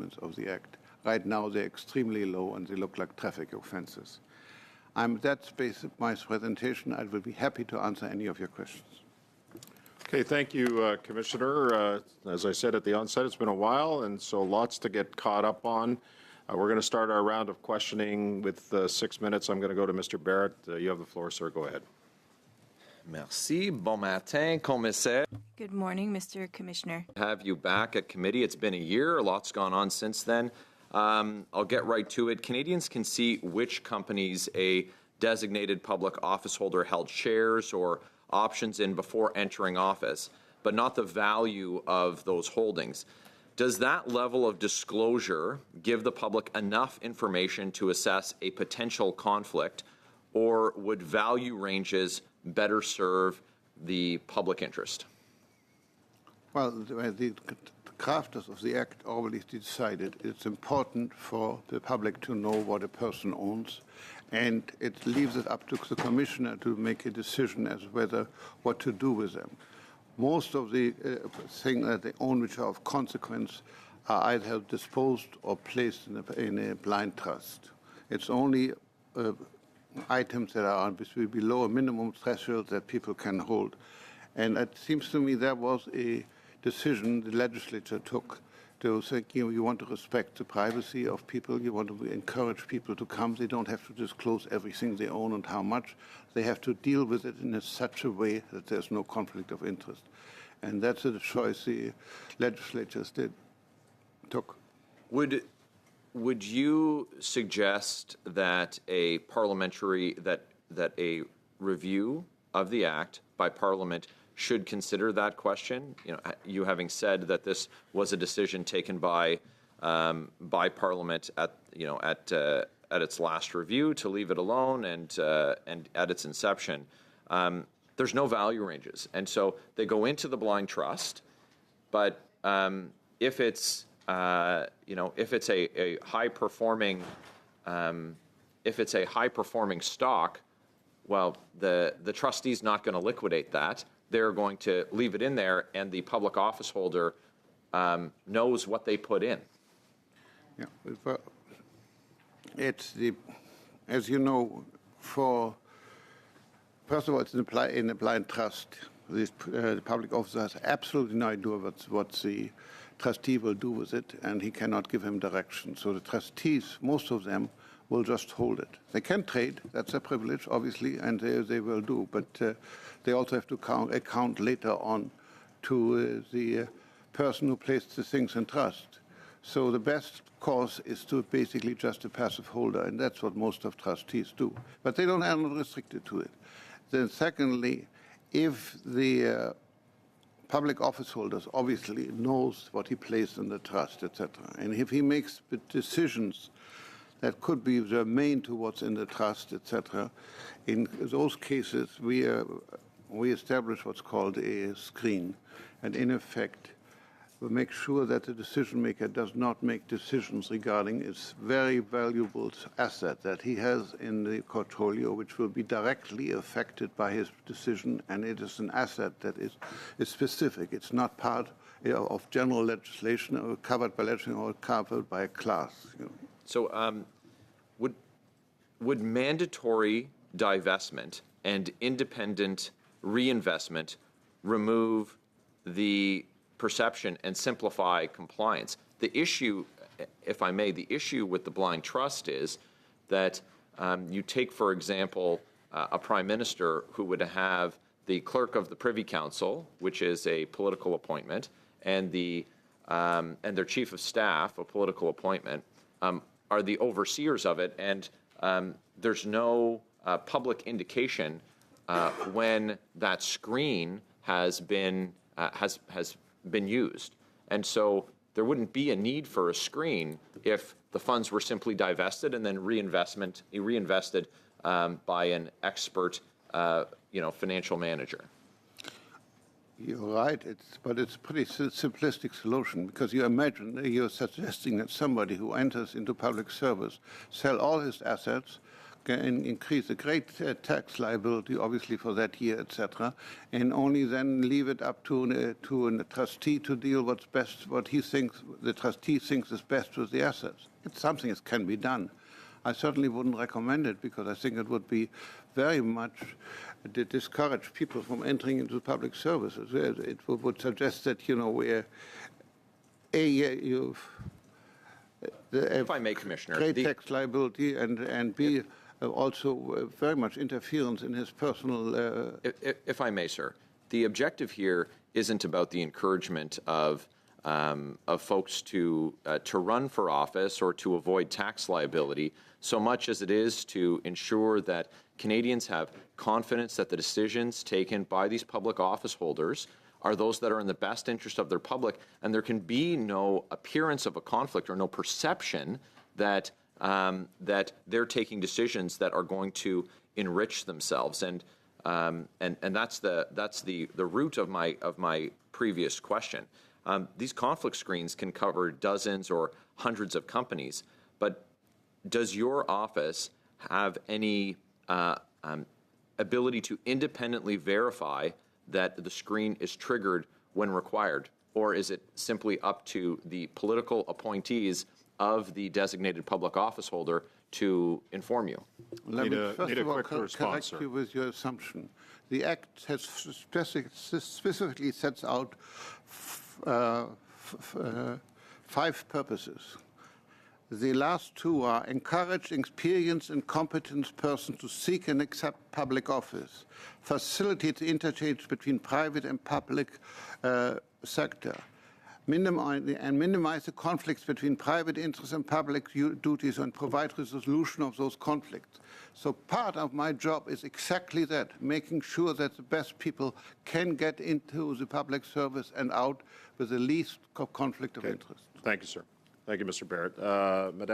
elements of the Act. Right now, they're extremely low, and they look like traffic offenses. That's basically my presentation. I will be happy to answer any of your questions. Okay, thank you, Commissioner. As I said at the onset, it's been a while, and so lots to get caught up on. We're going to start our round of questioning with 6 minutes. I'm going to go to Mr. Barrett. You have the floor, sir. Go ahead. Merci. Bon matin, commissaire. Good morning, Mr. Commissioner. Have you back at committee. It's been a year. A lot's gone on since then. I'll get right to it. Canadians can see which companies a designated public office holder held shares or options in before entering office, but not the value of those holdings. Does that level of disclosure give the public enough information to assess a potential conflict, or would value ranges better serve the public interest? Well, the crafters of the Act already decided it's important for the public to know what a person owns, and it leaves it up to the Commissioner to make a decision as whether what to do with them. Most of the things that they own which are of consequence are either disposed or placed in a blind trust. It's only items that are below a minimum threshold that people can hold. And it seems to me that was a decision the legislature took to say, you want to respect the privacy of people, you want to encourage people to come. They don't have to disclose everything they own and how much. They have to deal with it in such a way that there's no conflict of interest. And that's the choice the legislatures took. Would you suggest that a parliamentary, that a review of the Act by Parliament should consider that question? You having said that this was a decision taken by Parliament at its last review to leave it alone and at its inception, there's no value ranges, and so they go into the blind trust. But if it's a high performing stock, well, the trustee's not going to liquidate that. They're going to leave it in there, and the public office holder knows what they put in. Yeah, as you know, first of all, it's in a blind trust. The public officer has absolutely no idea what the trustee will do with it, and he cannot give him direction. So the trustees, most of them, will just hold it. They can trade, that's a privilege, obviously, and they will do, but they also have to account later on to the person who placed the things in trust. So the best course is to basically just a passive holder, and that's what most of trustees do. But they are not restricted to it. Then secondly, if the public office holders obviously knows what he placed in the trust, etc., and if he makes decisions that could be germane to what's in the trust, etc., in those cases, we establish what's called a screen, and in effect, we make sure that the decision maker does not make decisions regarding his very valuable asset that he has in the portfolio, which will be directly affected by his decision, and it is an asset that is specific. It's not part of general legislation or covered by legislation or covered by a class. So would mandatory divestment and independent reinvestment remove the perception and simplify compliance? The issue, if I may, the issue with the blind trust is that you take, for example, a prime minister who would have the clerk of the Privy Council, which is a political appointment, and their chief of staff, a political appointment, are the overseers of it, and there's no public indication when that screen has been used, and so there wouldn't be a need for a screen if the funds were simply divested and then reinvested by an expert, financial manager. You're right, but it's a pretty simplistic solution, because you imagine you're suggesting that somebody who enters into public service sell all his assets, increase the great tax liability, obviously, for that year, etc., and only then leave it up to a trustee to deal what's best, what he thinks, the trustee thinks is best with the assets. It's something that can be done. I certainly wouldn't recommend it because I think it would be very much discourage people from entering into public services. It would suggest that, you know, we're If I may, Commissioner. great tax liability and B, also very much interference in his personal... If I may, sir, the objective here isn't about the encouragement of folks to run for office or to avoid tax liability, so much as it is to ensure that Canadians have confidence that the decisions taken by these public office holders are those that are in the best interest of their public, and there can be no appearance of a conflict or no perception that that they're taking decisions that are going to enrich themselves. And that's the root of my previous question. These conflict screens can cover dozens or hundreds of companies, but does your office have any ability to independently verify that the screen is triggered when required, or is it simply up to the political appointees of the designated public office holder to inform you? Let me first need a of all quick response, correct you with your assumption. The Act has specifically sets out 5 purposes. The last 2 are encourage experienced and competent persons to seek and accept public office, facilitate the interchange between private and public sector, minimize the conflicts between private interests and public duties, and provide resolution of those conflicts. So part of my job is exactly that, making sure that the best people can get into the public service and out with the least conflict of interest. Thank you, sir. Thank you, Mr. Barrett. Madame